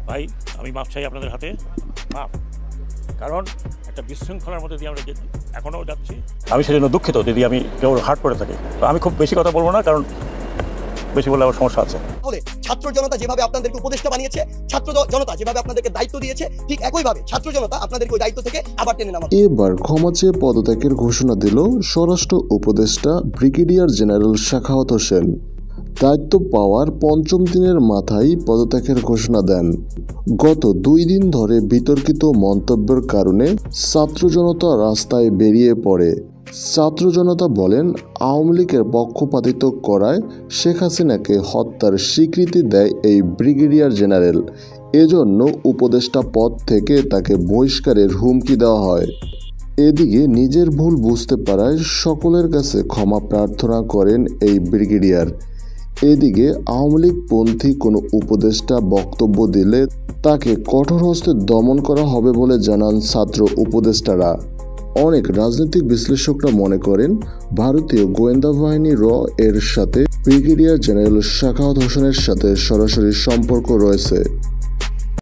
ভাই আমি মাপ চাই আপনাদের হাতে, মাপ। কারণ একটা বিশৃঙ্খলার মধ্যে দিয়ে আমরা এখনও যাচ্ছি। আমি সেজন্য দুঃখিত যদি আমি কেউ হার্ট করে থাকি। তো আমি খুব বেশি কথা বলবো না, কারণ বেশি বললে আমার সমস্যা আছে। তাহলে ছাত্র জনতা যেভাবে আপনাদেরকে উপদেষ্টা বানিয়েছে, ছাত্র জনতা যেভাবে আপনাদেরকে দায়িত্ব দিয়েছে, ঠিক একইভাবে ছাত্র জনতা আপনাদেরকে ওই দায়িত্ব থেকে আবার টেনে নামাবে। এবার ক্ষমা চেয়ে পদত্যাগের ঘোষণা দিল স্বরাষ্ট্র উপদেষ্টা ব্রিগেডিয়ার জেনারেল সাখাওয়াত হোসেন। দায়িত্ব পাওয়ার পঞ্চম দিনের মাথায় পদত্যাগের ঘোষণা দেন। গত 2 দিন ধরে বিতর্কিত মন্তব্যের কারণে ছাত্র জনতা রাস্তায় বেরিয়ে পড়ে। ছাত্র জনতা বলেন, আওয়ামী লীগের পক্ষপাতিত্ব করায় শেখ হাসিনাকে হত্যার স্বীকৃতি দেয় এই ব্রিগেডিয়ার জেনারেল। এজন্য উপদেষ্টা পদ থেকে তাকে বহিষ্কারের হুমকি দেওয়া হয়। এদিকে নিজের ভুল বুঝতে পারায় সকলের কাছে ক্ষমা প্রার্থনা করেন এই ব্রিগেডিয়ার। এদিকে আওয়ামী লীগপন্থী কোনো উপদেষ্টা বক্তব্য দিলে তাকে কঠোর হস্তে দমন করা হবে বলে জানান ছাত্র উপদেষ্টারা। অনেক রাজনৈতিক বিশ্লেষকরা মনে করেন, ভারতীয় গোয়েন্দা বাহিনী এর সাথে ব্রিগেডিয়ার জেনারেল সাখাওয়াত হোসেনের সাথে সরাসরি সম্পর্ক রয়েছে।